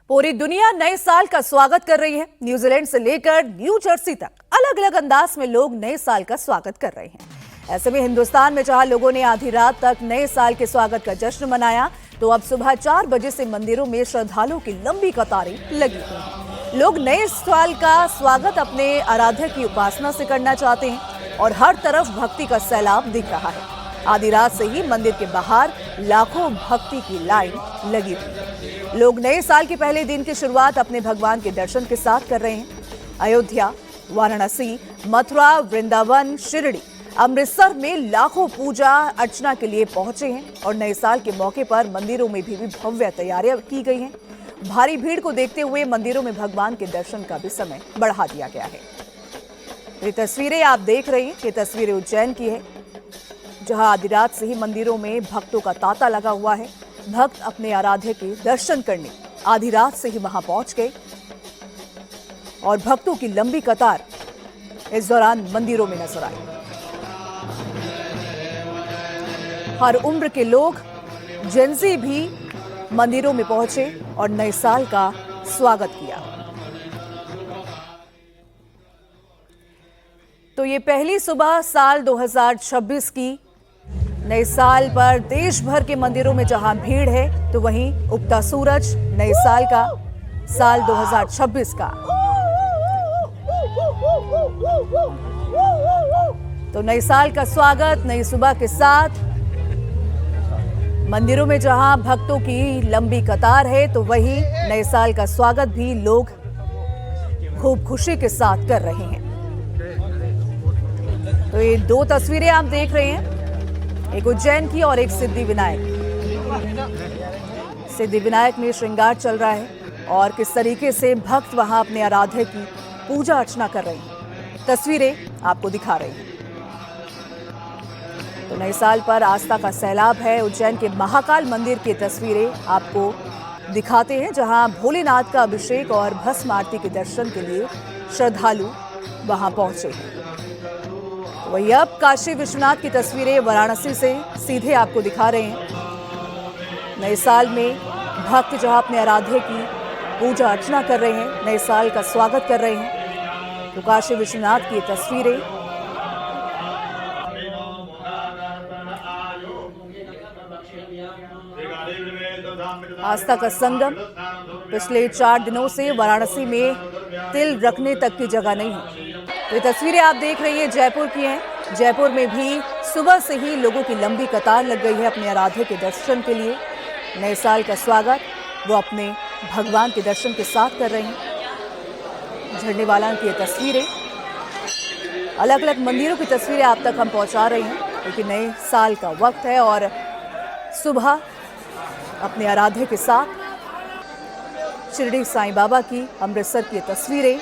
पूरी दुनिया नए साल का स्वागत कर रही है। न्यूजीलैंड से लेकर न्यू जर्सी तक अलग अलग अंदाज में लोग नए साल का स्वागत कर रहे हैं। ऐसे में हिंदुस्तान में जहां लोगों ने आधी रात तक नए साल के स्वागत का जश्न मनाया, तो अब सुबह 4 बजे से मंदिरों में श्रद्धालुओं की लंबी कतारें लगी हुई हैं। लोग नए साल का स्वागत अपने आराध्य की उपासना से करना चाहते हैं और हर तरफ भक्ति का सैलाब दिख रहा है। आधी रात से ही मंदिर के बाहर लाखों भक्ति की लाइन लगी हुई है। लोग नए साल के पहले दिन की शुरुआत अपने भगवान के दर्शन के साथ कर रहे हैं। अयोध्या, वाराणसी, मथुरा, वृंदावन, शिरडी, अमृतसर में लाखों पूजा अर्चना के लिए पहुंचे हैं और नए साल के मौके पर मंदिरों में भी भव्य तैयारियां की गई हैं। भारी भीड़ को देखते हुए मंदिरों में भगवान के दर्शन का भी समय बढ़ा दिया गया है। ये तस्वीरें आप देख रहे हैं, ये तस्वीरें उज्जैन की है, जहां आधी रात से ही मंदिरों में भक्तों का तांता लगा हुआ है। भक्त अपने आराध्य के दर्शन करने आधी रात से ही वहां पहुंच गए और भक्तों की लंबी कतार इस दौरान मंदिरों में नजर आई। हर उम्र के लोग, जेंजी भी मंदिरों में पहुंचे और नए साल का स्वागत किया। तो ये पहली सुबह साल 2026 की। नए साल पर देश भर के मंदिरों में जहां भीड़ है, तो वहीं उगता सूरज नए साल का, साल 2026 का। तो नए साल का स्वागत नई सुबह के साथ मंदिरों में जहां भक्तों की लंबी कतार है, तो वहीं नए साल का स्वागत भी लोग खूब खुशी के साथ कर रहे हैं। तो ये दो तस्वीरें आप देख रहे हैं, एक उज्जैन की और एक सिद्धिविनायक। सिद्धिविनायक में श्रृंगार चल रहा है और किस तरीके से भक्त वहां अपने आराध्य की पूजा अर्चना कर रहे हैं, तस्वीरें आपको दिखा रही हैं। तो नए साल पर आस्था का सैलाब है। उज्जैन के महाकाल मंदिर की तस्वीरें आपको दिखाते हैं, जहां भोलेनाथ का अभिषेक और भस्म आरती के दर्शन के लिए श्रद्धालु वहां पहुंचे हैं। वही अब काशी विश्वनाथ की तस्वीरें वाराणसी से सीधे आपको दिखा रहे हैं। नए साल में भक्त जहां अपने आराध्य की पूजा अर्चना कर रहे हैं, नए साल का स्वागत कर रहे हैं। तो काशी विश्वनाथ की तस्वीरें आस्था का संगम। पिछले 4 दिनों से वाराणसी में तिल रखने तक की जगह नहीं है। तो ये तस्वीरें आप देख रही हैं जयपुर की हैं। जयपुर में भी सुबह से ही लोगों की लंबी कतार लग गई है अपने आराध्य के दर्शन के लिए। नए साल का स्वागत वो अपने भगवान के दर्शन के साथ कर रहे हैं। झंडेवाला की ये तस्वीरें, अलग अलग मंदिरों की तस्वीरें आप तक हम पहुंचा रहे हैं, क्योंकि नए साल का वक्त है और सुबह अपने आराध्य के साथ शिरडी साईं बाबा की, अमृतसर की तस्वीरें